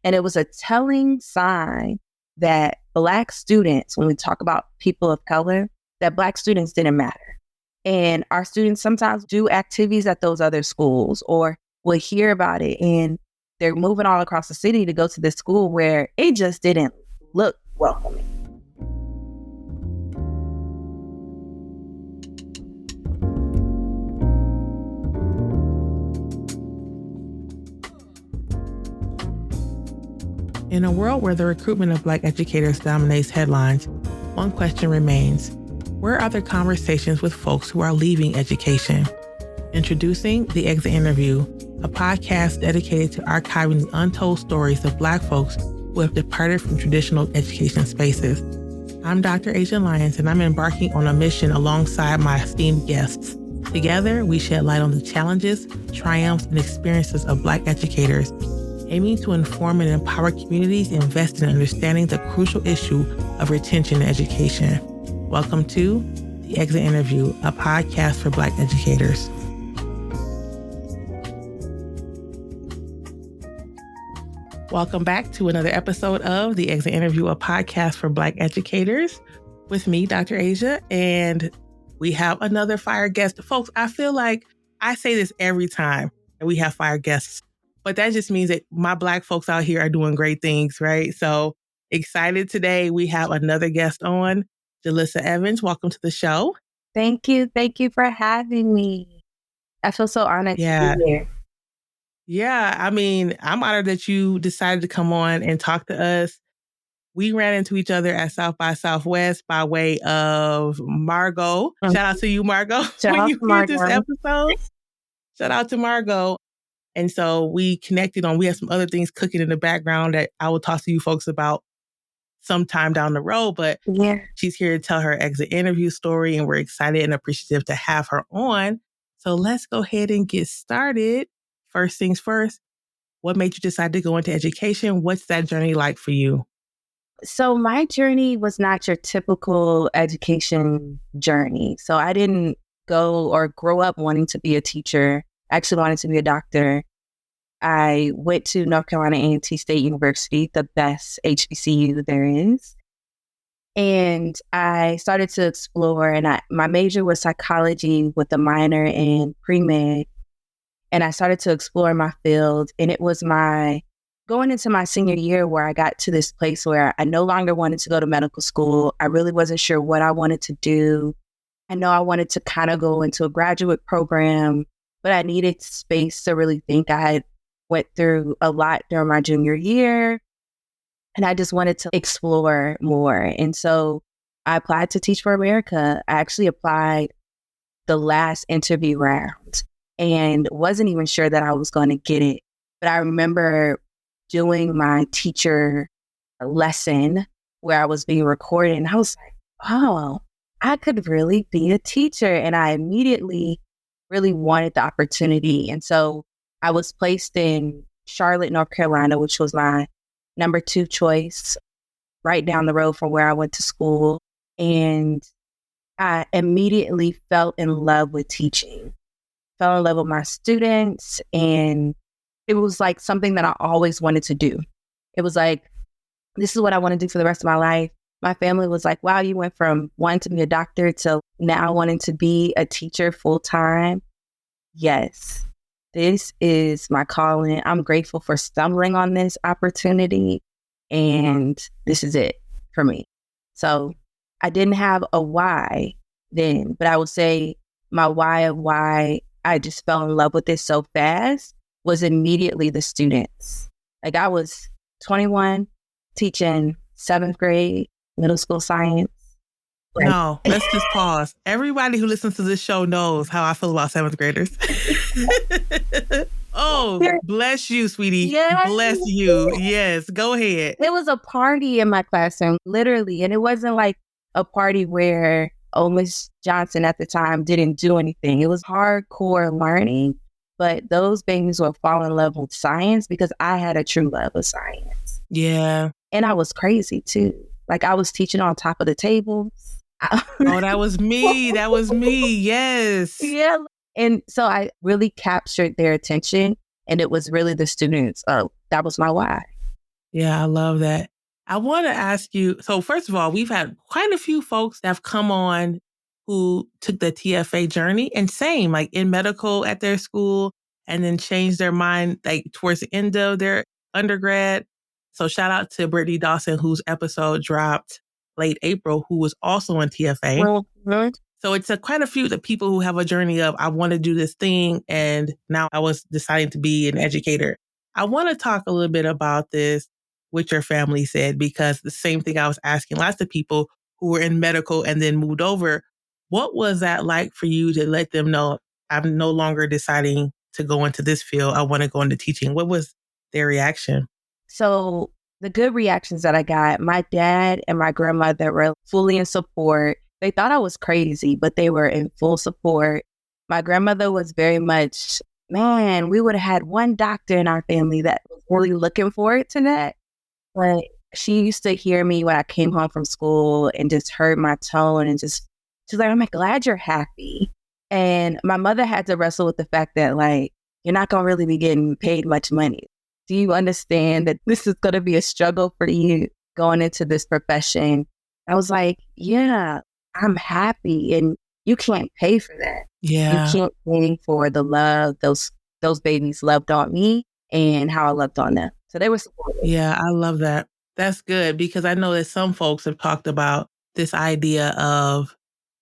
And it was a telling sign that Black students, when we talk about people of color, that Black students didn't matter. And our students sometimes do activities at those other schools or will hear about it. And they're moving all across the city to go to this school where it just didn't look welcoming. In a world where the recruitment of Black educators dominates headlines, one question remains: where are the conversations with folks who are leaving education? Introducing The Exit Interview, a podcast dedicated to archiving the untold stories of Black folks who have departed from traditional education spaces. I'm Dr. Asia Lyons, and I'm embarking on a mission alongside my esteemed guests. Together, we shed light on the challenges, triumphs, and experiences of Black educators, aiming to inform and empower communities invested in understanding the crucial issue of retention in education. Welcome to The Exit Interview, a podcast for Black educators. Welcome back to another episode of The Exit Interview, a podcast for Black educators, with me, Dr. Asia, and we have another fire guest. Folks, I feel like I say this every time that we have fire guests, but that just means that my Black folks out here are doing great things, right? So excited today. We have another guest on, Jalissa Evans. Welcome to the show. Thank you. Thank you for having me. I feel so honored to be here. Yeah, I mean, I'm honored that you decided to come on and talk to us. We ran into each other at South by Southwest by way of Margot. Shout out to you, Margot. When you hear this episode, shout out to Margot. And so we connected we have some other things cooking in the background that I will talk to you folks about sometime down the road. But she's here to tell her exit interview story, and we're excited and appreciative to have her on. So let's go ahead and get started. First things first, what made you decide to go into education? What's that journey like for you? So my journey was not your typical education journey. So I didn't go or grow up wanting to be a teacher. I actually wanted to be a doctor. I went to North Carolina A&T State University, the best HBCU there is. And I started to explore, and my major was psychology with a minor in pre-med. And I started to explore my field, and it was going into my senior year where I got to this place where I no longer wanted to go to medical school. I really wasn't sure what I wanted to do. I know I wanted to kind of go into a graduate program, but I needed space to really think. I had went through a lot during my junior year, and I just wanted to explore more. And so I applied to Teach for America. I actually applied the last interview round and wasn't even sure that I was going to get it. But I remember doing my teacher lesson where I was being recorded, and I was like, oh, I could really be a teacher. And I immediately really wanted the opportunity. And so I was placed in Charlotte, North Carolina, which was my number 2 choice, right down the road from where I went to school. And I immediately fell in love with teaching, fell in love with my students. And it was like something that I always wanted to do. It was like, this is what I want to do for the rest of my life. My family was like, wow, you went from wanting to be a doctor to now wanting to be a teacher full time. Yes, this is my calling. I'm grateful for stumbling on this opportunity, and this is it for me. So I didn't have a why then, but I would say my why of why I just fell in love with this so fast was immediately the students. Like, I was 21 teaching 7th grade middle school science. No, let's just pause. Everybody who listens to this show knows how I feel about 7th graders. Oh, bless you, sweetie. Yes. Bless you. Yes, go ahead. It was a party in my classroom, literally. And it wasn't like a party where, Miss Johnson at the time didn't do anything. It was hardcore learning. But those babies will fall in love with science because I had a true love of science. Yeah. And I was crazy too. Like, I was teaching on top of the tables. Oh, that was me. That was me. Yes. Yeah. And so I really captured their attention, and it was really the students. Oh, that was my why. Yeah, I love that. I want to ask you, so first of all, we've had quite a few folks that have come on who took the TFA journey and same, like in medical at their school and then changed their mind like towards the end of their undergrad. So shout out to Brittany Dawson, whose episode dropped late April, who was also in TFA. Mhm. So it's quite a few the people who have a journey of, I want to do this thing. And now I was deciding to be an educator. I want to talk a little bit about this, what your family said, because the same thing I was asking lots of people who were in medical and then moved over. What was that like for you to let them know, I'm no longer deciding to go into this field. I want to go into teaching. What was their reaction? So the good reactions that I got, my dad and my grandmother were fully in support. They thought I was crazy, but they were in full support. My grandmother was very much, man, we would have had one doctor in our family that was really looking forward to that. But she used to hear me when I came home from school and just heard my tone and just, she's like, I'm glad you're happy. And my mother had to wrestle with the fact that, like, you're not going to really be getting paid much money. Do you understand that this is going to be a struggle for you going into this profession? I was like, yeah, I'm happy. And you can't pay for that. Yeah. You can't pay for the love those babies loved on me and how I loved on them. So they were supportive. Yeah, I love that. That's good because I know that some folks have talked about this idea of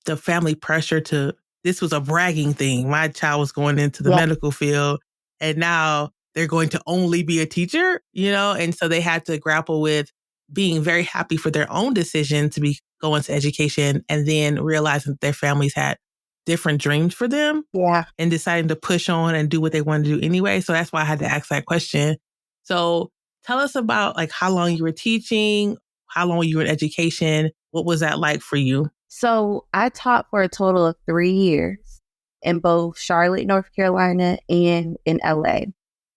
the family pressure to, this was a bragging thing. My child was going into the medical field and now they're going to only be a teacher, and so they had to grapple with being very happy for their own decision to be go into education and then realizing that their families had different dreams for them. Yeah. And deciding to push on and do what they wanted to do anyway. So that's why I had to ask that question. So tell us about like how long you were teaching, how long you were in education. What was that like for you? So I taught for a total of 3 years in both Charlotte, North Carolina and in LA.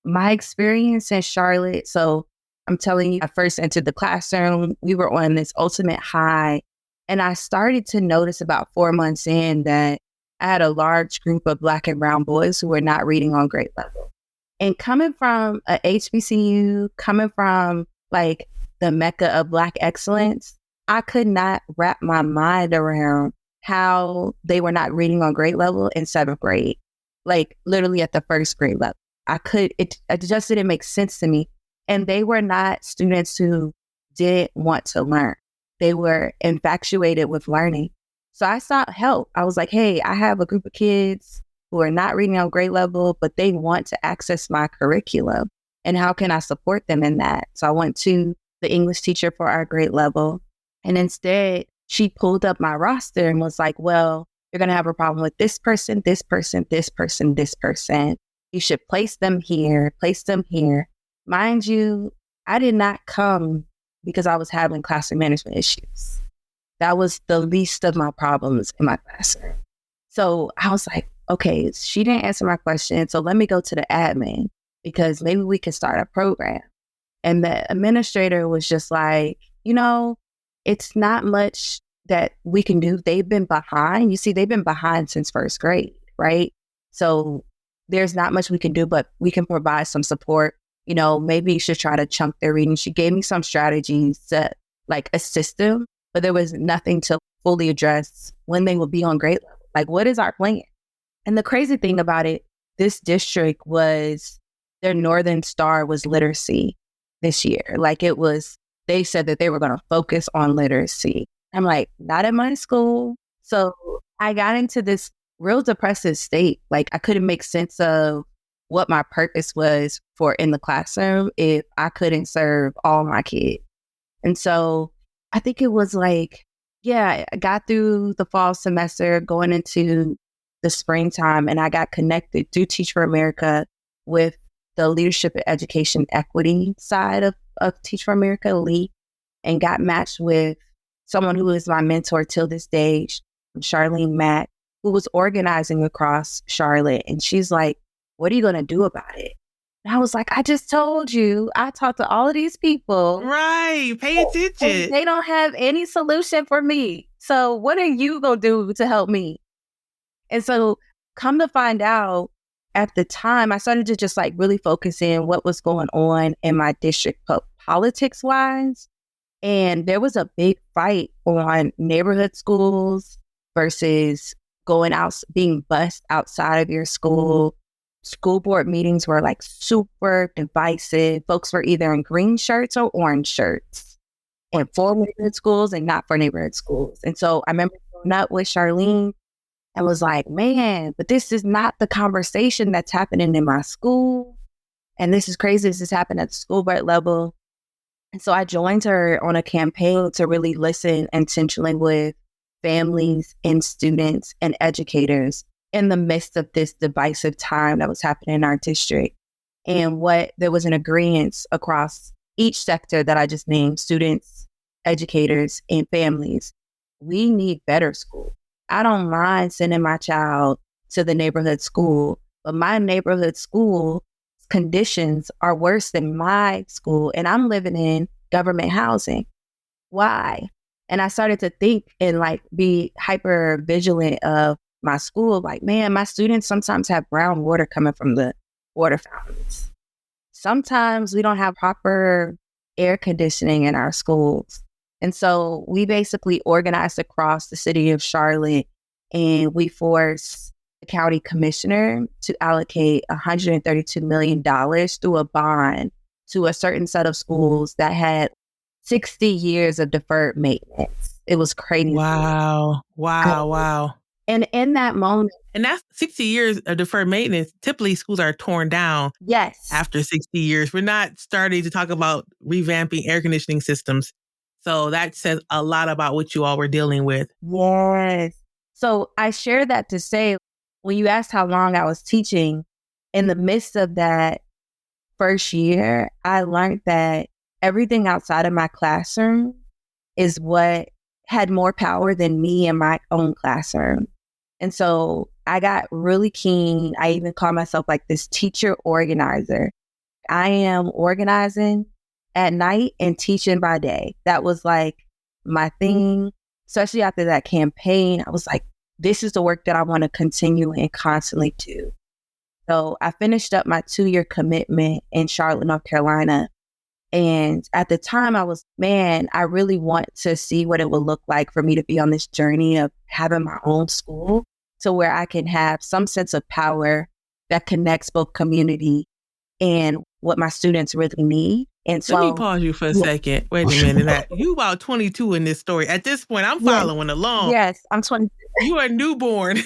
My experience in Charlotte, so I'm telling you, I first entered the classroom. We were on this ultimate high. And I started to notice about 4 months in that I had a large group of Black and brown boys who were not reading on grade level. And coming from a HBCU, coming from like the mecca of Black excellence, I could not wrap my mind around how they were not reading on grade level in 7th grade, like literally at the 1st grade level. It just didn't make sense to me. And they were not students who didn't want to learn. They were infatuated with learning. So I sought help. I was like, hey, I have a group of kids who are not reading on grade level, but they want to access my curriculum. And how can I support them in that? So I went to the English teacher for our grade level. And instead, she pulled up my roster and was like, well, you're going to have a problem with this person, this person, this person, this person. You should place them here, place them here. Mind you, I did not come because I was having classroom management issues. That was the least of my problems in my classroom. So I was like, okay, she didn't answer my question. So let me go to the admin because maybe we can start a program. And the administrator was just like, it's not much that we can do. They've been behind. You see, they've been behind since 1st grade, right? So there's not much we can do, but we can provide some support. Maybe you should try to chunk their reading. She gave me some strategies to like assist them, but there was nothing to fully address when they will be on grade level. Like, what is our plan? And the crazy thing about it, this district was, their Northern Star was literacy this year. Like they said that they were going to focus on literacy. I'm like, not at my school. So I got into this real depressive state. Like I couldn't make sense of what my purpose was for in the classroom if I couldn't serve all my kids. And so I think it was like, I got through the fall semester going into the springtime and I got connected through Teach for America with the Leadership and Education Equity side of Teach for America, LEAD, and got matched with someone who is my mentor till this day, Charlene Mack, who was organizing across Charlotte. And she's like, what are you going to do about it? And I was like, I just told you, I talked to all of these people. Right. Pay attention. They don't have any solution for me. So what are you going to do to help me? And so come to find out, at the time, I started to just like really focus in what was going on in my district politics wise. And there was a big fight on neighborhood schools versus going out, being bused outside of your school. School board meetings were like super divisive. Folks were either in green shirts or orange shirts, and for neighborhood schools and not for neighborhood schools. And so I remember going up with Charlene and was like, man, but this is not the conversation that's happening in my school. And this is crazy. This has happened at the school board level. And so I joined her on a campaign to really listen intentionally with families and students and educators in the midst of this divisive time that was happening in our district. And there was an agreement across each sector that I just named: students, educators, and families. We need better schools. I don't mind sending my child to the neighborhood school, but my neighborhood school conditions are worse than my school, and I'm living in government housing. Why? And I started to think and like be hyper vigilant of my school. Like, man, my students sometimes have brown water coming from the water fountains. Sometimes we don't have proper air conditioning in our schools. And so we basically organized across the city of Charlotte, and we forced the county commissioner to allocate $132 million through a bond to a certain set of schools that had 60 years of deferred maintenance. It was crazy. Wow. And in that moment, and that's 60 years of deferred maintenance. Typically, schools are torn down yes, after 60 years. We're not starting to talk about revamping air conditioning systems. So that says a lot about what you all were dealing with. Yes. So I share that to say, when you asked how long I was teaching, in the midst of that first year, I learned that everything outside of my classroom is what had more power than me in my own classroom. And so I got really keen. I even call myself like this teacher organizer. I am organizing at night and teaching by day. That was like my thing, especially after that campaign. I was like, this is the work that I want to continue and constantly do. So I finished up my 2-year commitment in Charlotte, North Carolina. And at the time I was, man, I really want to see what it would look like for me to be on this journey of having my own school, to where I can have some sense of power that connects both community and what my students really need. And so, let me pause you for a second. Wait a minute. You about 22 in this story. At this point, I'm following along. Yes, I'm 20. You are newborn.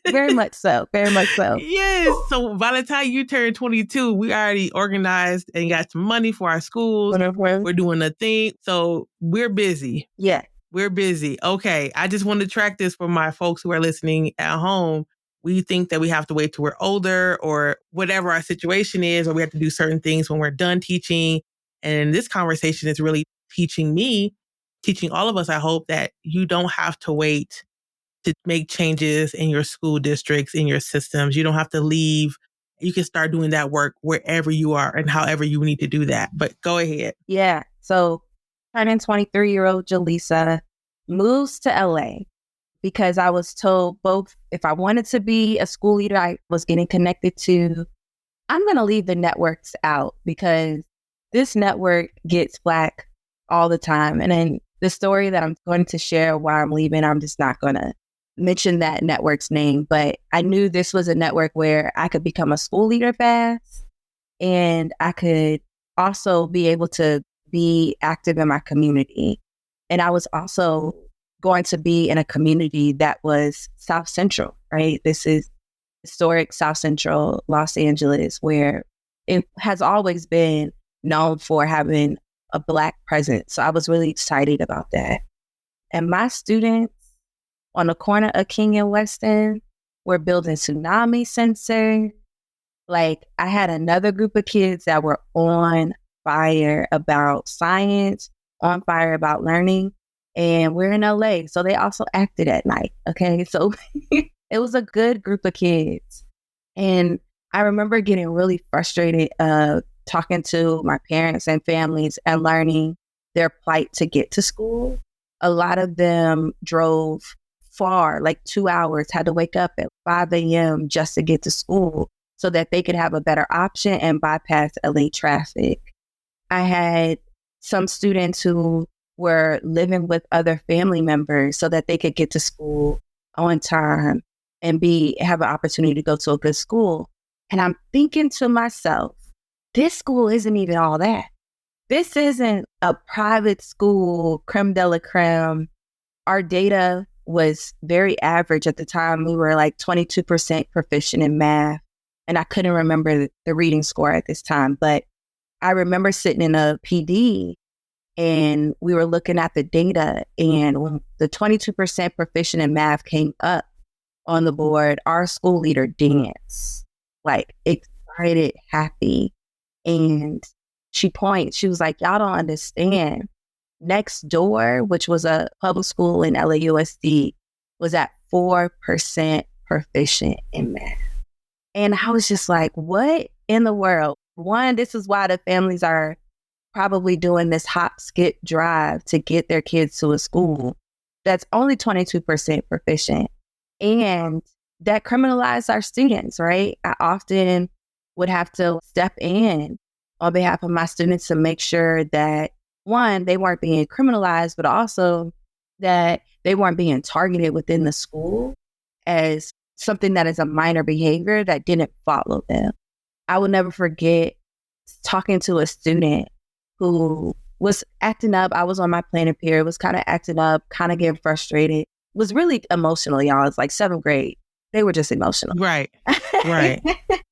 Very much so. Very much so. Yes. So by the time you turn 22, we already organized and got some money for our schools. We're doing a thing. So we're busy. Yeah. We're busy. Okay. I just want to track this for my folks who are listening at home. We think that we have to wait till we're older or whatever our situation is, or we have to do certain things when we're done teaching. And this conversation is really teaching all of us, I hope, that you don't have to wait to make changes in your school districts, in your systems. You don't have to leave. You can start doing that work wherever you are and however you need to do that. But go ahead. Yeah. So turning 23-year-old Jaleesa moves to LA because I was told both if I wanted to be a school leader, I was getting connected to, I'm going to leave the networks out because this network gets flack all the time. And then the story that I'm going to share why I'm leaving, I'm just not going to mention that network's name, but I knew this was a network where I could become a school leader fast, and I could also be able to be active in my community. And I was also going to be in a community that was South Central, right? This is historic South Central Los Angeles, where it has always been known for having a Black presence. So I was really excited about that. And my students on the corner of King and Weston were building tsunami sensors. Like, I had another group of kids that were on fire about science, on fire about learning. And we're in LA, so they also acted at night. Okay. So it was a good group of kids. And I remember getting really frustrated talking to my parents and families and learning their plight to get to school. A lot of them drove far, like 2 hours, had to wake up at 5 a.m. just to get to school so that they could have a better option and bypass LA traffic. I had some students who were living with other family members so that they could get to school on time and have an opportunity to go to a good school. And I'm thinking to myself, this school isn't even all that. This isn't a private school, creme de la creme. Our data was very average at the time. We were like 22% proficient in math. And I couldn't remember the reading score at this time. But I remember sitting in a PD and we were looking at the data. And when the 22% proficient in math came up on the board, our school leader danced, like excited, happy. And she was like, y'all don't understand. Next door, which was a public school in LAUSD, was at 4% proficient in math. And I was just like, what in the world? One, this is why the families are probably doing this hop, skip, drive to get their kids to a school that's only 22% proficient. And that criminalized our students, right? I often would have to step in on behalf of my students to make sure that, one, they weren't being criminalized, but also that they weren't being targeted within the school as something that is a minor behavior that didn't follow them. I will never forget talking to a student who was acting up. I was on my planning period, was kind of acting up, kind of getting frustrated, was really emotional, y'all. It's like 7th grade. They were just emotional. Right.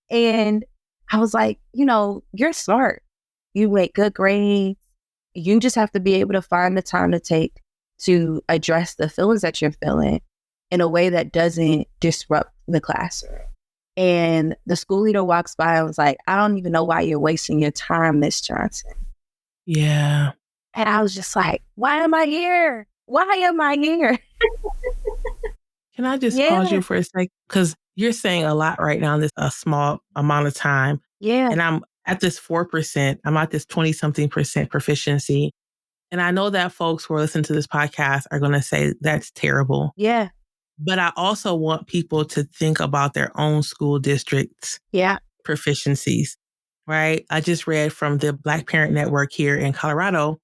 And I was like, you're smart. You make good grades. You just have to be able to find the time to take to address the feelings that you're feeling in a way that doesn't disrupt the classroom. And the school leader walks by and was like, I don't even know why you're wasting your time, Miss Johnson. Yeah. And I was just like, why am I here? Why am I here? Can I just pause you for a sec? Because you're saying a lot right now in this a small amount of time. Yeah. And I'm at this 4%. I'm at this 20-something percent proficiency. And I know that folks who are listening to this podcast are going to say that's terrible. Yeah. But I also want people to think about their own school district's proficiencies, right? I just read from the Black Parent Network here in Colorado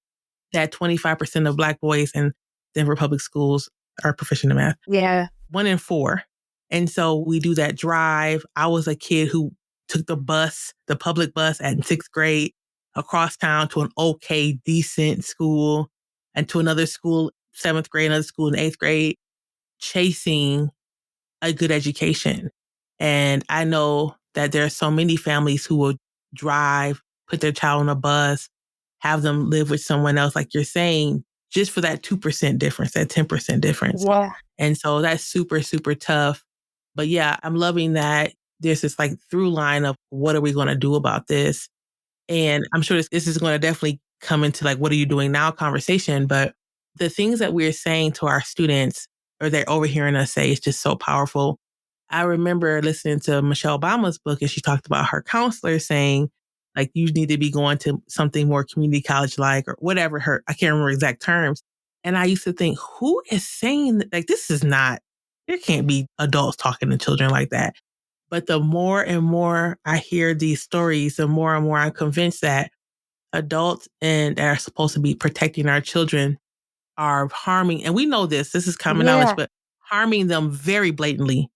that 25% of Black boys in Denver public schools are proficient in math. Yeah. 1 in 4. And so we do that drive. I was a kid who took the public bus at 6th grade across town to an okay, decent school and to another school, 7th grade, another school in 8th grade, chasing a good education. And I know that there are so many families who will drive, put their child on a bus, have them live with someone else, like you're saying, just for that 2% difference, that 10% difference. Yeah. And so that's super, super tough. But yeah, I'm loving that there's this like through line of what are we going to do about this? And I'm sure this is going to definitely come into like, what are you doing now conversation. But the things that we're saying to our students or they're overhearing us say is just so powerful. I remember listening to Michelle Obama's book and she talked about her counselor saying, like, you need to be going to something more community college-like or whatever I can't remember exact terms. And I used to think, who is saying that? Like, there can't be adults talking to children like that. But the more and more I hear these stories, the more and more I'm convinced that adults that are supposed to be protecting our children are harming, and we know this is common knowledge, but harming them very blatantly.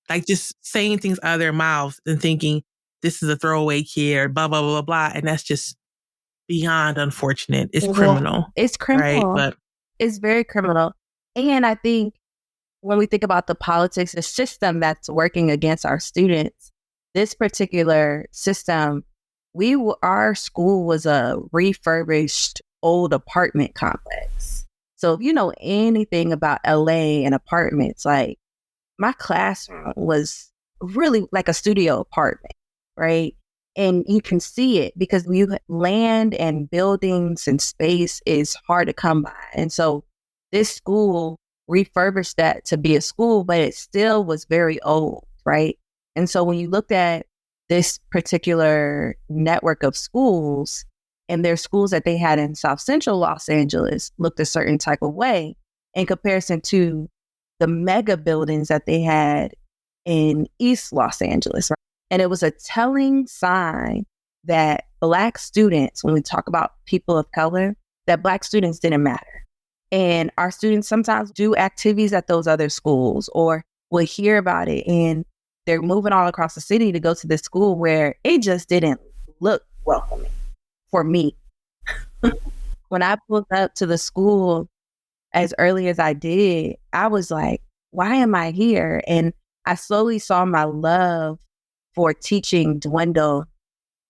Like just saying things out of their mouths and thinking this is a throwaway kid or blah, blah, blah, blah, blah. And that's just beyond unfortunate. It's criminal. It's criminal. Right? But it's very criminal. And I think when we think about the politics, the system that's working against our students, this particular system, our school was a refurbished old apartment complex. So if you know anything about LA and apartments, like my classroom was really like a studio apartment, right? And you can see it because land and buildings and space is hard to come by. And so this school refurbished that to be a school, but it still was very old, right? And so when you looked at this particular network of schools and their schools that they had in South Central Los Angeles looked a certain type of way in comparison to the mega buildings that they had in East Los Angeles. Right? And it was a telling sign that Black students, when we talk about people of color, that Black students didn't matter. And our students sometimes do activities at those other schools or will hear about it. And they're moving all across the city to go to this school where it just didn't look welcoming for me. When I pulled up to the school as early as I did, I was like, why am I here? And I slowly saw my love for teaching dwindle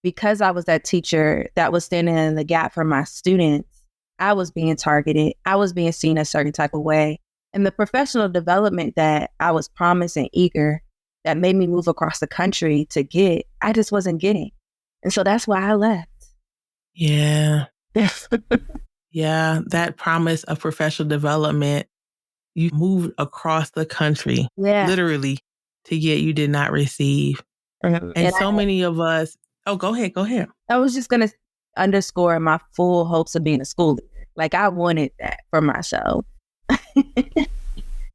because I was that teacher that was standing in the gap for my students. I was being targeted. I was being seen a certain type of way. And the professional development that I was promised and eager that made me move across the country to get, I just wasn't getting. And so that's why I left. Yeah. Yeah. That promise of professional development, you moved across the country, literally, to get you did not receive. And so many of us, go ahead. I was just going to underscore my full hopes of being a school leader. Like I wanted that for myself.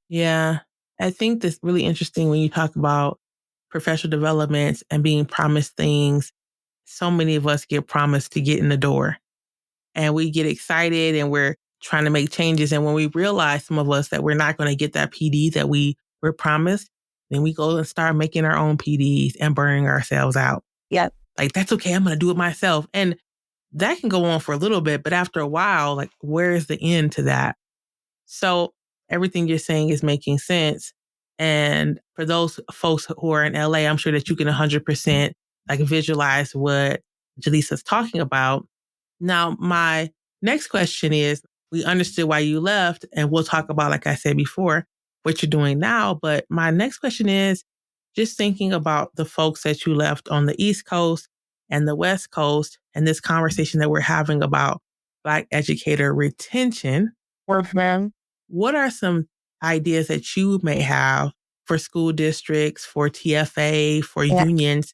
Yeah. I think that's really interesting when you talk about professional development and being promised things. So many of us get promised to get in the door and we get excited and we're trying to make changes. And when we realize, some of us, that we're not going to get that PD that we were promised, then we go and start making our own PDs and burning ourselves out. Yep. Like, that's okay. I'm going to do it myself. And that can go on for a little bit, but after a while, like, where is the end to that? So everything you're saying is making sense. And for those folks who are in LA, I'm sure that you can 100% like visualize what Jaleesa's talking about. Now, my next question is, we understood why you left, and we'll talk about, like I said before, what you're doing now. But my next question is just thinking about the folks that you left on the East Coast and the West Coast, and this conversation that we're having about Black educator retention. What are some ideas that you may have for school districts, for TFA, for unions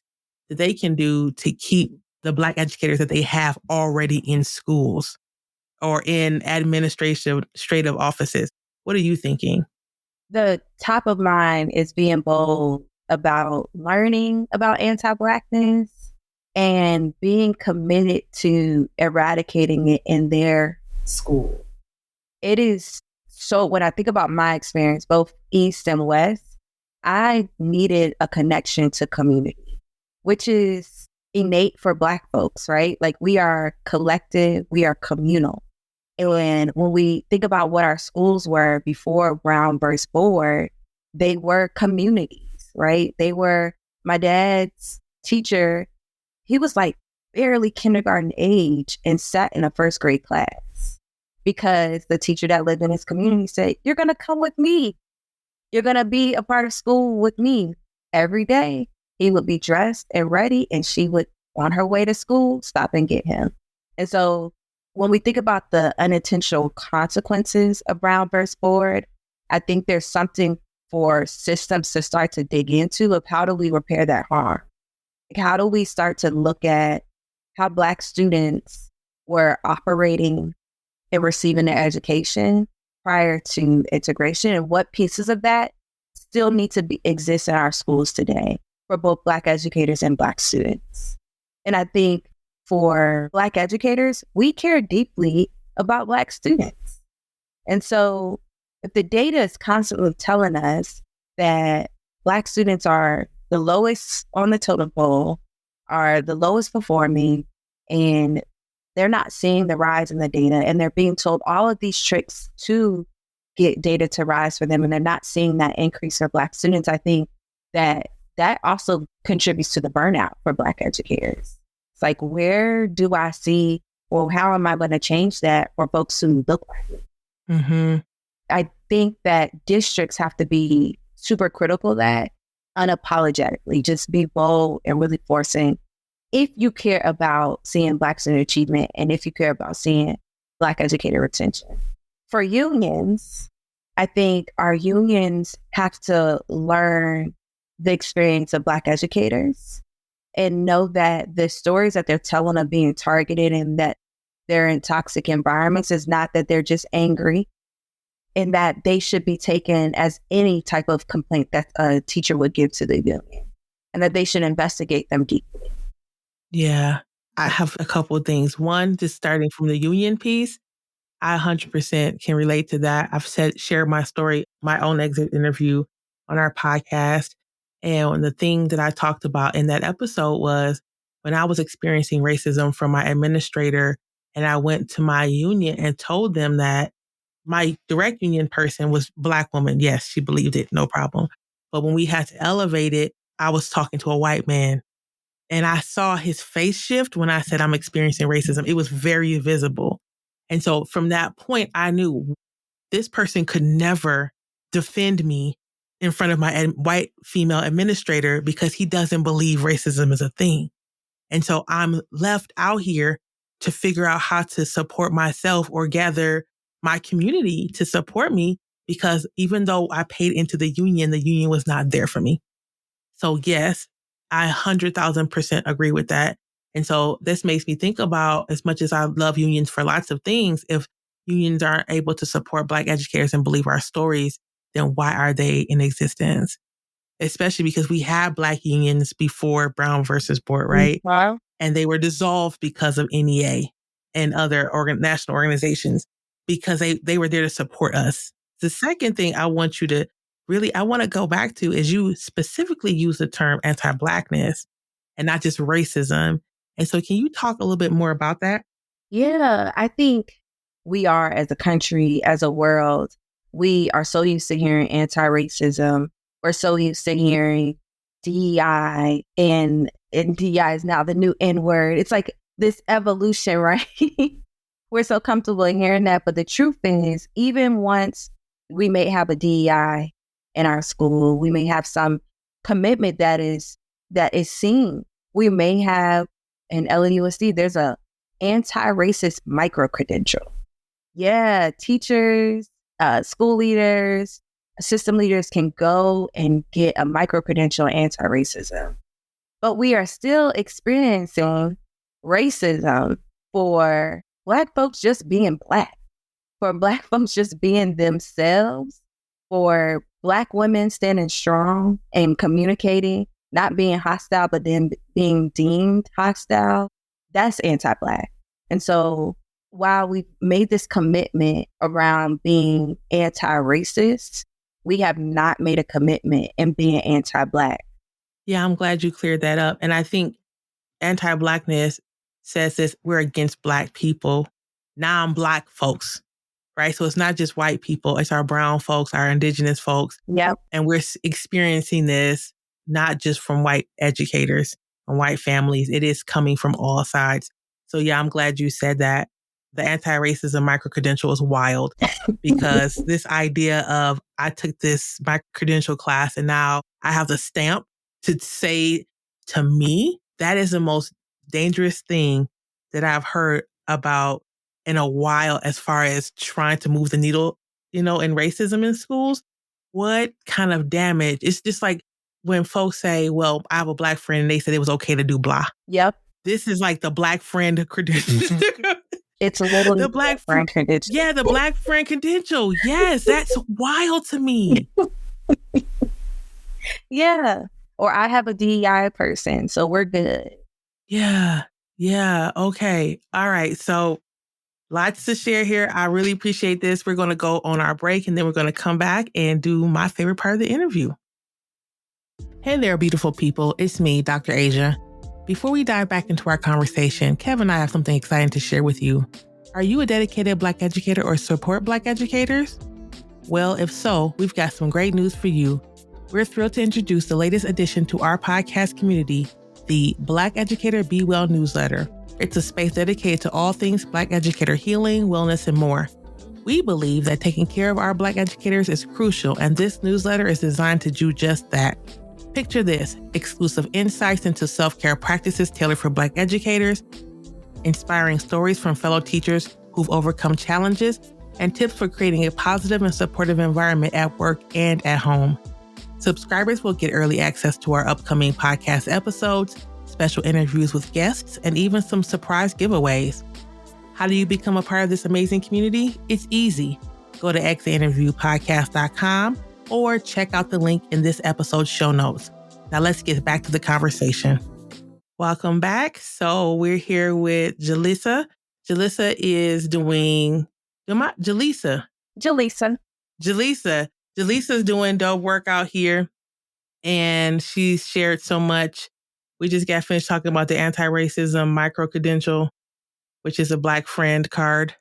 that they can do to keep the Black educators that they have already in schools or in administrative offices? What are you thinking? The top of mind is being bold about learning about anti-Blackness and being committed to eradicating it in their school. It is so, when I think about my experience, both East and West, I needed a connection to community, which is innate for Black folks, right? Like, we are collective, we are communal. And when we think about what our schools were before Brown burst forward, they were communities, right? They were, my dad's teacher, he was like barely kindergarten age and sat in a first grade class because the teacher that lived in his community said, you're going to come with me. You're going to be a part of school with me. Every day he would be dressed and ready, and she would, on her way to school, stop and get him. And so when we think about the unintentional consequences of Brown burst forward, I think there's something for systems to start to dig into of how do we repair that harm? Like, how do we start to look at how Black students were operating and receiving their education prior to integration, and what pieces of that still need to exist in our schools today for both Black educators and Black students? And I think for Black educators, we care deeply about Black students. And so if the data is constantly telling us that Black students are the lowest on the totem pole, are the lowest performing, and they're not seeing the rise in the data, and they're being told all of these tricks to get data to rise for them, and they're not seeing that increase for Black students, I think that also contributes to the burnout for Black educators. It's like, where do I see, or how am I going to change that for folks who look like me? Mm-hmm. I think that districts have to be super critical of that, unapologetically, just be bold and really forcing, if you care about seeing Black student achievement and if you care about seeing Black educator retention. For unions, I think our unions have to learn the experience of Black educators and know that the stories that they're telling of being targeted and that they're in toxic environments is not that they're just angry. and that they should be taken as any type of complaint that a teacher would give to the union, and that they should investigate them deeply. Yeah, I have a couple of things. One, just starting from the union piece, I 100% can relate to that. I've shared my story, my own exit interview on our podcast. And the thing that I talked about in that episode was when I was experiencing racism from my administrator, and I went to my union and told them that my direct union person was Black woman. Yes, she believed it, no problem. But when we had to elevate it, I was talking to a white man. And I saw his face shift when I said I'm experiencing racism. It was very visible. And so from that point, I knew this person could never defend me in front of my white female administrator because he doesn't believe racism is a thing. And so I'm left out here to figure out how to support myself or gather my community to support me, because even though I paid into the union was not there for me. So yes, I 100,000% agree with that. And so this makes me think about, as much as I love unions for lots of things, if unions aren't able to support Black educators and believe our stories, then why are they in existence? Especially because we had Black unions before Brown versus Board, right? Wow. And they were dissolved because of NEA and other national organizations, because they were there to support us. The second thing I want you to I want to go back to is you specifically use the term anti-Blackness and not just racism. And so can you talk a little bit more about that? Yeah, I think we are, as a country, as a world, we are so used to hearing anti-racism. We're so used to hearing DEI, and DEI is now the new N-word. It's like this evolution, right? We're so comfortable in hearing that. But the truth is, even once we may have a DEI in our school, we may have some commitment that is seen. We may have in LNUSD, there's a anti-racist micro-credential. Yeah, teachers, school leaders, system leaders can go and get a micro-credential anti-racism. But we are still experiencing racism for Black folks just being Black, for Black folks just being themselves, for Black women standing strong and communicating, not being hostile, but then being deemed hostile. That's anti-Black. And so while we've made this commitment around being anti-racist, we have not made a commitment in being anti-Black. Yeah, I'm glad you cleared that up. And I think anti-Blackness says this, we're against Black people, non-Black folks, right? So it's not just white people, it's our brown folks, our indigenous folks. Yep. And we're experiencing this not just from white educators and white families. It is coming from all sides. So yeah, I'm glad you said that. The anti-racism micro-credential is wild because this idea of I took this micro-credential class and now I have the stamp to say to me, that is the most dangerous thing that I've heard about in a while as far as trying to move the needle, in racism in schools. What kind of damage? It's just like when folks say, well, I have a Black friend and they said it was okay to do blah. Yep. This is like the Black friend credential. It's a little the Black friend credential. Yeah, the Black friend credential. Yes, that's wild to me. Yeah. Or I have a DEI person, so we're good. Yeah. Okay. All right. So lots to share here. I really appreciate this. We're going to go on our break and then we're going to come back and do my favorite part of the interview. Hey there, beautiful people. It's me, Dr. Asia. Before we dive back into our conversation, Kev and I have something exciting to share with you. Are you a dedicated Black educator or support Black educators? Well, if so, we've got some great news for you. We're thrilled to introduce the latest addition to our podcast community, the Black Educator Be Well newsletter. It's a space dedicated to all things Black educator healing, wellness, and more. We believe that taking care of our Black educators is crucial, and this newsletter is designed to do just that. Picture this: exclusive insights into self-care practices tailored for Black educators, inspiring stories from fellow teachers who've overcome challenges, and tips for creating a positive and supportive environment at work and at home. Subscribers will get early access to our upcoming podcast episodes, special interviews with guests, and even some surprise giveaways. How do you become a part of this amazing community? It's easy. go to exitinterviewpodcast.com or check out the link in this episode's show notes. Now let's get back to the conversation. Welcome back. So we're here with Jalissa. Jalissa is doing... Jalissa. Jalissa's doing dope work out here, and she's shared so much. We just got finished talking about the anti-racism micro-credential, which is a Black friend card,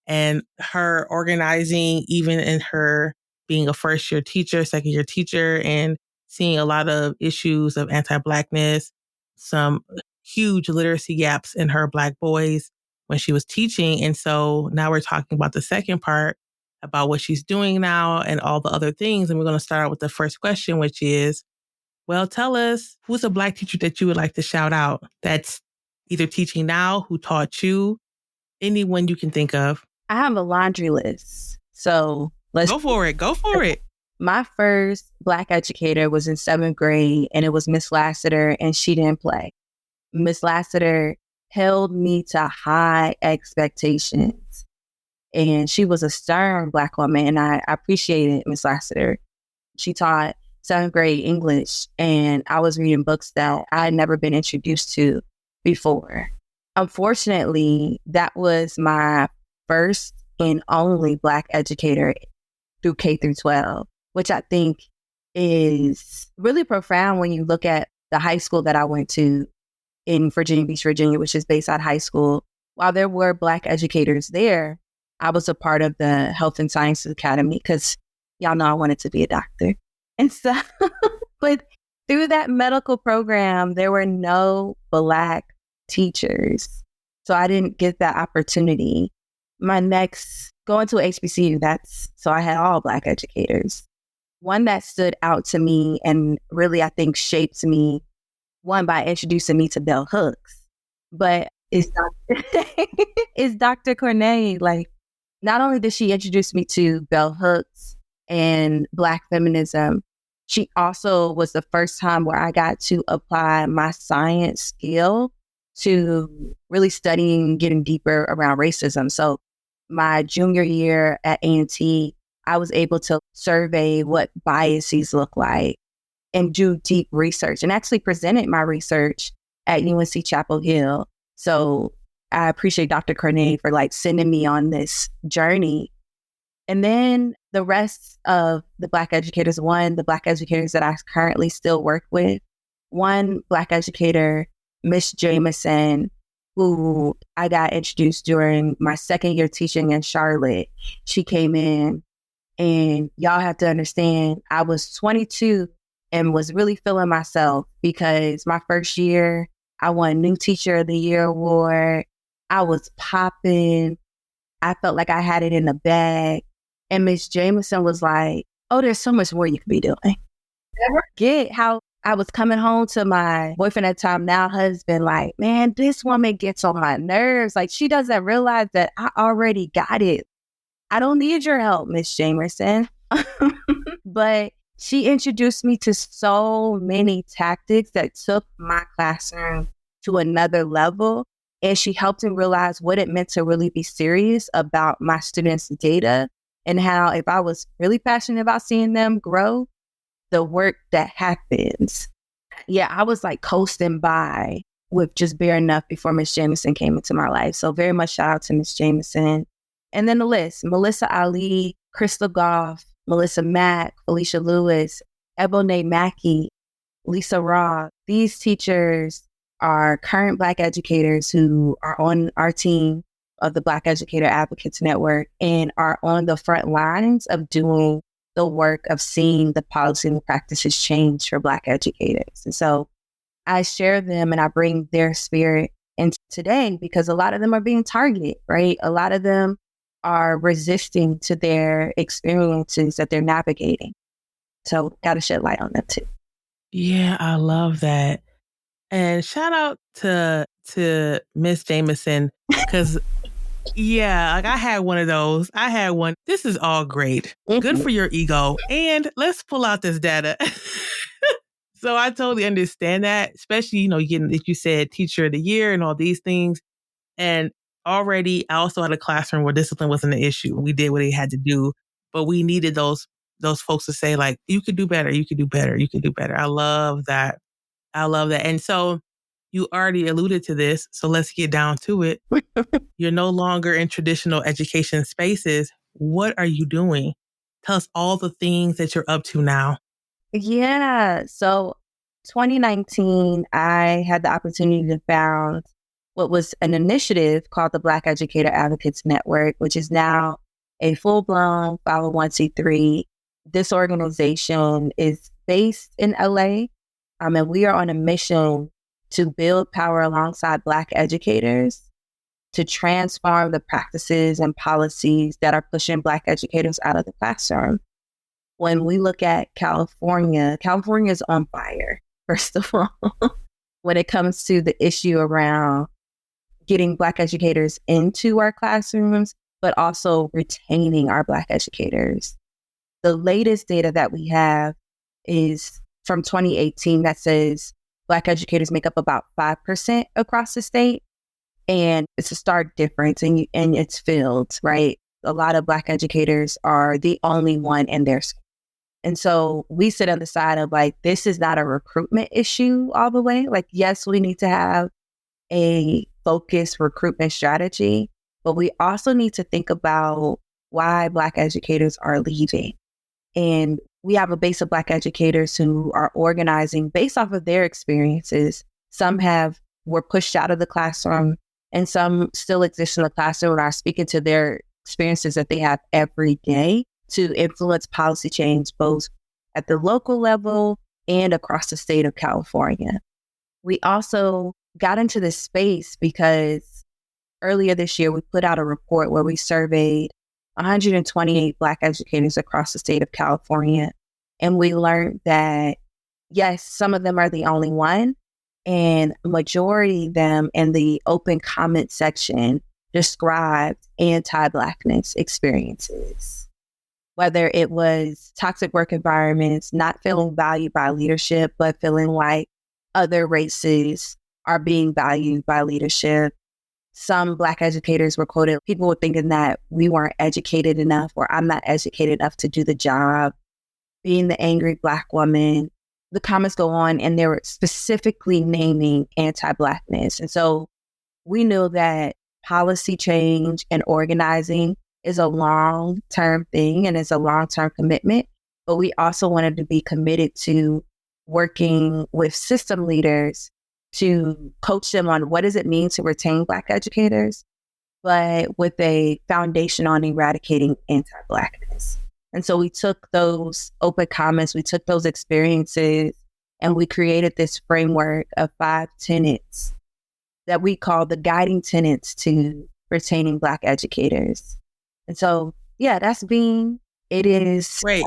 and her organizing, even in her being a first-year teacher, second-year teacher, and seeing a lot of issues of anti-Blackness, some huge literacy gaps in her Black boys when she was teaching. And so now we're talking about the second part, about what she's doing now and all the other things. And we're going to start out with the first question, which is, well, tell us, who's a Black teacher that you would like to shout out that's either teaching now, who taught you, anyone you can think of? I have a laundry list. So let's go for it. My first Black educator was in 7th grade, and it was Miss Lassiter, and she didn't play. Miss Lassiter held me to high expectations, and she was a stern Black woman, and I appreciated Miss Lassiter. She taught 7th grade English, and I was reading books that I had never been introduced to before. Unfortunately, that was my first and only Black educator through K through 12, which I think is really profound when you look at the high school that I went to in Virginia Beach, Virginia, which is Bayside High School. While there were Black educators there, I was a part of the Health and Sciences Academy because y'all know I wanted to be a doctor. And so, but through that medical program, there were no Black teachers. So I didn't get that opportunity. My next, going to HBCU, so I had all Black educators. One that stood out to me and really, I think, shaped me, one, by introducing me to bell hooks, but it's Dr. Cornet. Like, not only did she introduce me to bell hooks and Black feminism, she also was the first time where I got to apply my science skill to really studying and getting deeper around racism. So my junior year at A&T, I was able to survey what biases look like and do deep research, and actually presented my research at UNC Chapel Hill. So I appreciate Dr. Cornet for sending me on this journey. And then the rest of the Black educators, the Black educators that I currently still work with, one Black educator, Miss Jameson, who I got introduced during my second year teaching in Charlotte. She came in, and y'all have to understand, I was 22 and was really feeling myself because my first year, I won New Teacher of the Year award. I was popping. I felt like I had it in the bag. And Miss Jameson was like, oh, there's so much more you could be doing. Never forget how I was coming home to my boyfriend at the time, now husband, like, man, this woman gets on my nerves. Like, she doesn't realize that I already got it. I don't need your help, Miss Jamerson. But she introduced me to so many tactics that took my classroom to another level. And she helped me realize what it meant to really be serious about my students' data, and how if I was really passionate about seeing them grow, the work that happens. Yeah, I was coasting by with just bare enough before Miss Jameson came into my life. So very much shout out to Miss Jameson. And then the list: Melissa Ali, Crystal Goff, Melissa Mack, Felicia Lewis, Ebony Mackey, Lisa Raw. These teachers are current Black educators who are on our team of the Black Educator Advocates Network and are on the front lines of doing the work of seeing the policy and practices change for Black educators. And so I share them and I bring their spirit into today because a lot of them are being targeted, right? A lot of them are resisting to their experiences that they're navigating. So got to shed light on them too. Yeah, I love that. And shout out to Miss Jameson, because yeah, I had one of those. I had one. This is all great. Mm-hmm. Good for your ego. And let's pull out this data. So I totally understand that, especially, getting, like you said, Teacher of the Year and all these things. And already I also had a classroom where discipline wasn't an issue. We did what they had to do. but we needed those folks to say like, you could do better, you could do better, you could do better. I love that. And so you already alluded to this, so let's get down to it. You're no longer in traditional education spaces. What are you doing? Tell us all the things that you're up to now. Yeah. So 2019, I had the opportunity to found what was an initiative called the Black Educator Advocates Network, which is now a full-blown 501c3. This organization is based in LA, and we are on a mission to build power alongside Black educators to transform the practices and policies that are pushing Black educators out of the classroom. When we look at California is on fire, first of all, when it comes to the issue around getting Black educators into our classrooms, but also retaining our Black educators. The latest data that we have is from 2018 that says Black educators make up about 5% across the state. And it's a stark difference, and it's filled, right? A lot of Black educators are the only one in their school. And so we sit on the side of like, this is not a recruitment issue all the way. Like, yes, we need to have a focused recruitment strategy, but we also need to think about why Black educators are leaving. And we have a base of Black educators who are organizing based off of their experiences. Some were pushed out of the classroom, and some still exist in the classroom and are speaking to their experiences that they have every day to influence policy change, both at the local level and across the state of California. We also got into this space because earlier this year, we put out a report where we surveyed 128 Black educators across the state of California. And we learned that, yes, some of them are the only one, and majority of them in the open comment section described anti-Blackness experiences. Whether it was toxic work environments, not feeling valued by leadership, but feeling like other races are being valued by leadership. Some Black educators were quoted, people were thinking that we weren't educated enough, or I'm not educated enough to do the job. Being the angry Black woman. The comments go on, and they were specifically naming anti-Blackness. And so we knew that policy change and organizing is a long-term thing and is a long-term commitment, but we also wanted to be committed to working with system leaders to coach them on what does it mean to retain Black educators, but with a foundation on eradicating anti-Blackness. And so we took those open comments, we took those experiences, and we created this framework of 5 tenets that we call the guiding tenets to retaining Black educators. And so, yeah, it is. Wait,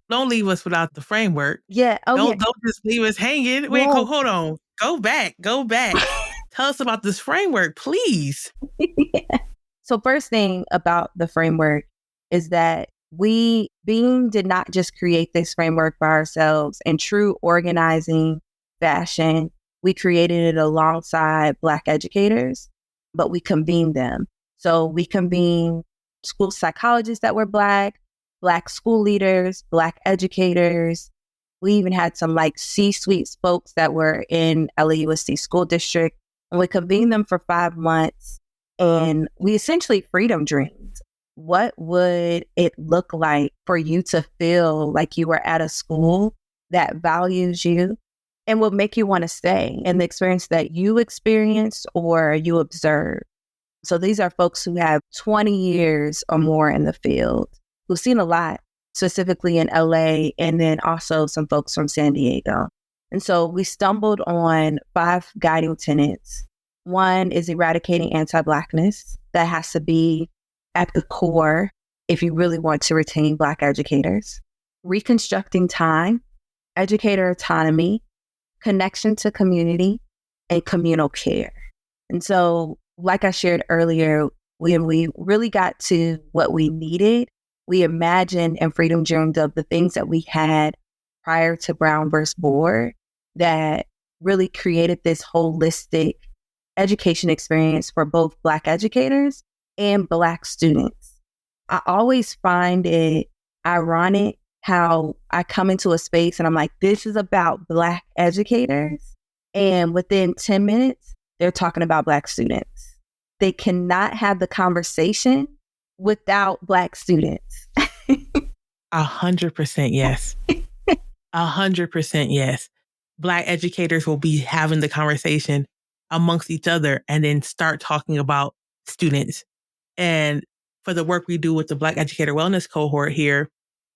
don't leave us without the framework. Yeah. Oh, don't just leave us hanging. Wait, hold on. Go back. Tell us about this framework, please. Yeah. So first thing about the framework is that Beam did not just create this framework by ourselves in true organizing fashion. We created it alongside Black educators, but we convened them. So we convened school psychologists that were Black school leaders, Black educators. We even had some like C-suite folks that were in LAUSD school district, and we convened them for 5 months, and we essentially freedom dreamed. What would it look like for you to feel like you were at a school that values you and will make you want to stay in the experience that you experienced or you observed? So these are folks who have 20 years or more in the field, who've seen a lot, specifically in LA, and then also some folks from San Diego. And so we stumbled on 5 guiding tenets. One is eradicating anti-Blackness. That has to be at the core if you really want to retain Black educators. Reconstructing time, educator autonomy, connection to community, and communal care. And so, like I shared earlier, when we really got to what we needed, we imagined and freedom dreamed of the things that we had prior to Brown versus Board that really created this holistic education experience for both Black educators and Black students. I always find it ironic how I come into a space and I'm like, this is about Black educators. And within 10 minutes, they're talking about Black students. They cannot have the conversation without Black students. 100% yes. 100% yes. Black educators will be having the conversation amongst each other and then start talking about students. And for the work we do with the Black Educator Wellness Cohort here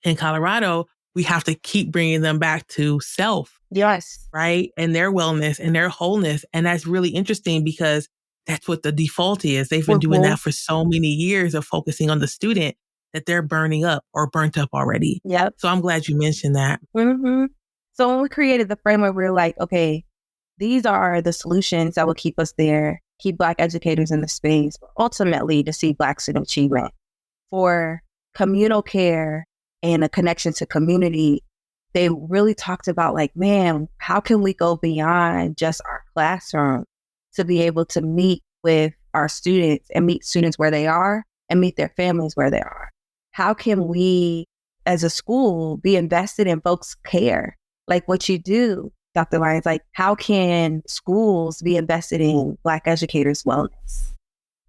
in Colorado, we have to keep bringing them back to self. Yes. Right? And their wellness and their wholeness. And that's really interesting because that's what the default is. They've been doing that for so many years of focusing on the student that they're burning up or burnt up already. Yep. So I'm glad you mentioned that. Mm-hmm. So when we created the framework, we were like, okay, these are the solutions that will keep us there, keep Black educators in the space, but ultimately to see Black student achievement. For communal care and a connection to community, they really talked about like, man, how can we go beyond just our classroom to be able to meet with our students and meet students where they are and meet their families where they are? How can we, as a school, be invested in folks' care? Like what you do, Dr. Lyons, like how can schools be invested in Black educators' wellness?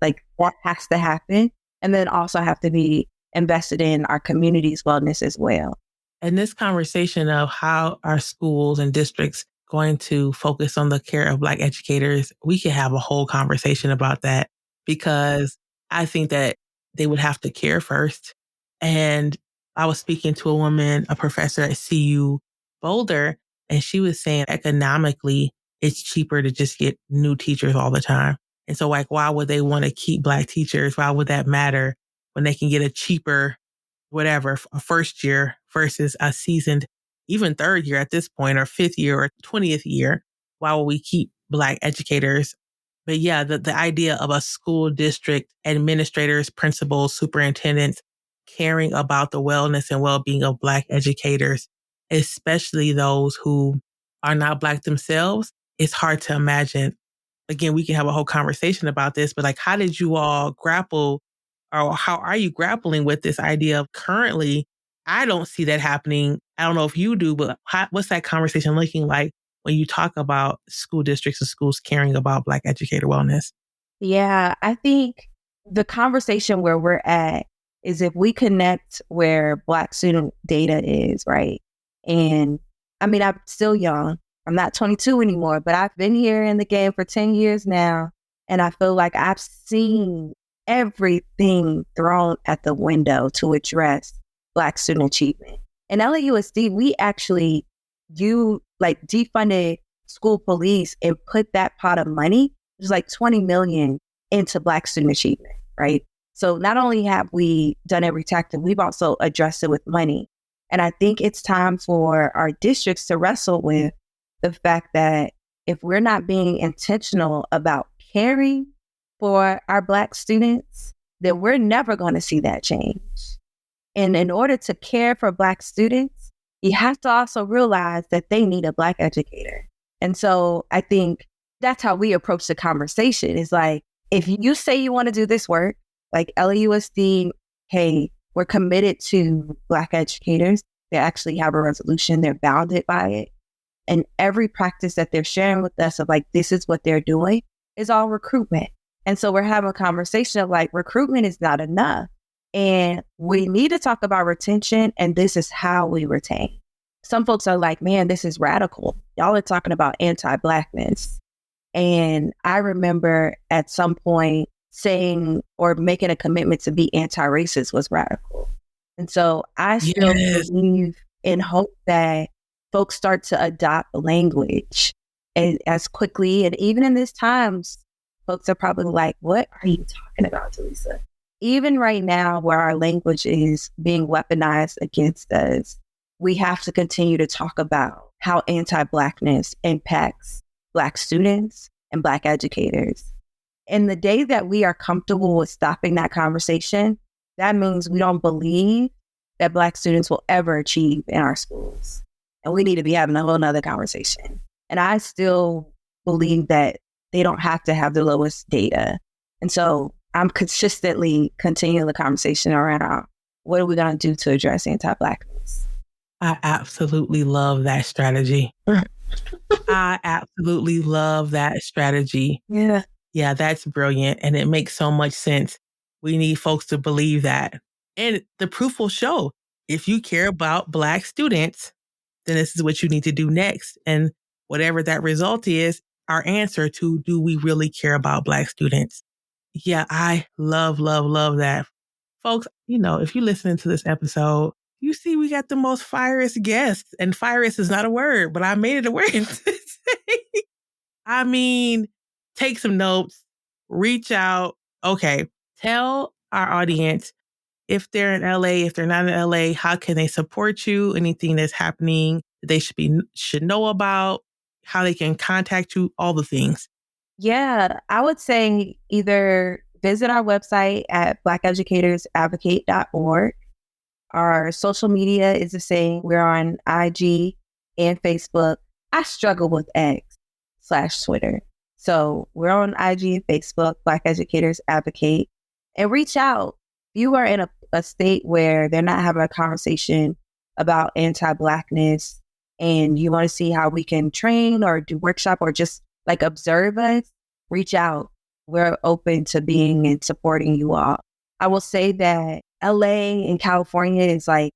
Like what has to happen? And then also have to be invested in our community's wellness as well. And this conversation of how our schools and districts going to focus on the care of Black educators, we could have a whole conversation about that because I think that they would have to care first. And I was speaking to a woman, a professor at CU Boulder, and she was saying economically, it's cheaper to just get new teachers all the time. And so like, why would they want to keep Black teachers? Why would that matter when they can get a cheaper whatever, a first year versus a seasoned, even third year at this point, or fifth year or 20th year? Why will we keep Black educators? But yeah, the idea of a school district administrators, principals, superintendents caring about the wellness and well-being of Black educators, especially those who are not Black themselves, it's hard to imagine. Again, we can have a whole conversation about this, but like, how did you all grapple or how are you grappling with this idea of currently, I don't see that happening. I don't know if you do, but what's that conversation looking like when you talk about school districts and schools caring about Black educator wellness? Yeah, I think the conversation where we're at is if we connect where Black student data is, right? And I mean, I'm still young. I'm not 22 anymore, but I've been here in the game for 10 years now. And I feel like I've seen everything thrown at the window to address Black student achievement. In LAUSD, we actually defunded school police and put that pot of money, it was like 20 million into Black student achievement, right? So not only have we done every tactic, we've also addressed it with money. And I think it's time for our districts to wrestle with the fact that if we're not being intentional about caring for our Black students, then we're never going to see that change. And in order to care for Black students, you have to also realize that they need a Black educator. And so I think that's how we approach the conversation is like, if you say you want to do this work, like LAUSD, hey, we're committed to Black educators. They actually have a resolution. They're bounded by it. And every practice that they're sharing with us of like, this is what they're doing is all recruitment. And so we're having a conversation of like, recruitment is not enough. And we need to talk about retention. And this is how we retain. Some folks are like, man, this is radical. Y'all are talking about anti-Blackness. And I remember at some point saying or making a commitment to be anti-racist was radical. And so I still believe and hope that folks start to adopt language as quickly. And even in these times, folks are probably like, what are you talking about, Talisa? Even right now, where our language is being weaponized against us, we have to continue to talk about how anti-Blackness impacts Black students and Black educators. And the day that we are comfortable with stopping that conversation, that means we don't believe that Black students will ever achieve in our schools. And we need to be having a whole nother conversation. And I still believe that they don't have to have the lowest data. And so I'm consistently continuing the conversation around what are we going to do to address anti-Blackness. I absolutely love that strategy. I absolutely love that strategy. Yeah. Yeah, that's brilliant. And it makes so much sense. We need folks to believe that. And the proof will show. If you care about Black students, then this is what you need to do next. And whatever that result is, our answer to, do we really care about Black students? Yeah, I love, love, love that. Folks, if you're listening to this episode, you see we got the most fierce guests. And fierce is not a word, but I made it a word. I mean, take some notes, reach out. Okay, tell our audience if they're in LA, if they're not in LA, how can they support you? Anything that's happening that they should know about, how they can contact you, all the things. Yeah, I would say either visit our website at blackeducatorsadvocate.org. Our social media is the same. We're on IG and Facebook. I struggle with X/Twitter. So we're on IG and Facebook, Black Educators Advocate, and reach out. If you are in a state where they're not having a conversation about anti-Blackness and you want to see how we can train or do workshop or just like observe us, reach out. We're open to being and supporting you all. I will say that LA and California is like,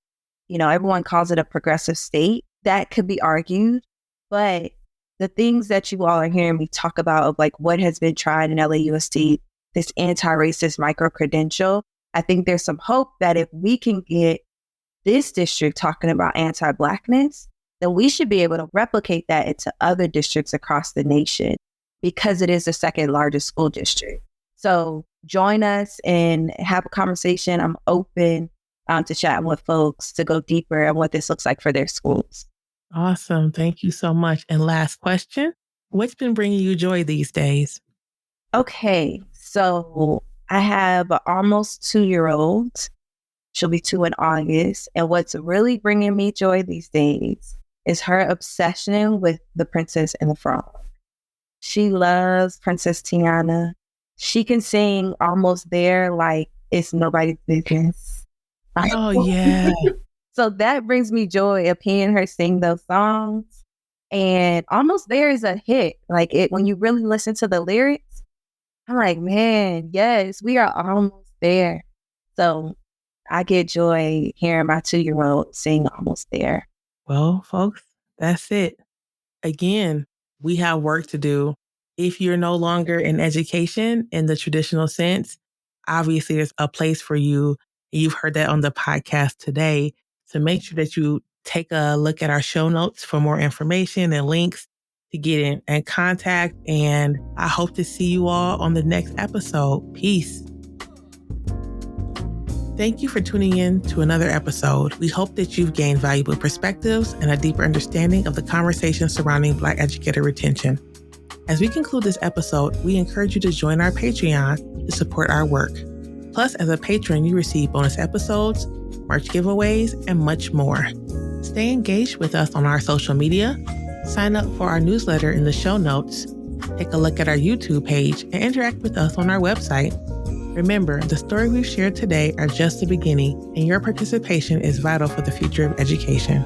everyone calls it a progressive state. That could be argued, but the things that you all are hearing me talk about of like what has been tried in LAUSD, this anti-racist micro-credential, I think there's some hope that if we can get this district talking about anti-Blackness, then we should be able to replicate that into other districts across the nation because it is the second largest school district. So join us and have a conversation. I'm open to chatting with folks to go deeper on what this looks like for their schools. Awesome. Thank you so much. And last question, what's been bringing you joy these days? Okay, so I have an almost 2-year-old. She'll be 2 in August. And what's really bringing me joy these days is her obsession with The Princess and the Frog. She loves Princess Tiana. She can sing Almost There like it's nobody's business. Oh, yeah. So that brings me joy of hearing her sing those songs. And Almost There is a hit. Like when you really listen to the lyrics, I'm like, man, yes, we are almost there. So I get joy hearing my 2-year-old sing Almost There. Well, folks, that's it. Again, we have work to do. If you're no longer in education in the traditional sense, obviously there's a place for you. You've heard that on the podcast today. So make sure that you take a look at our show notes for more information and links to get in contact. And I hope to see you all on the next episode. Peace. Thank you for tuning in to another episode. We hope that you've gained valuable perspectives and a deeper understanding of the conversation surrounding Black educator retention. As we conclude this episode, we encourage you to join our Patreon to support our work. Plus, as a patron, you receive bonus episodes, merch giveaways, and much more. Stay engaged with us on our social media, sign up for our newsletter in the show notes, take a look at our YouTube page, and interact with us on our website. Remember, the stories we've shared today are just the beginning, and your participation is vital for the future of education.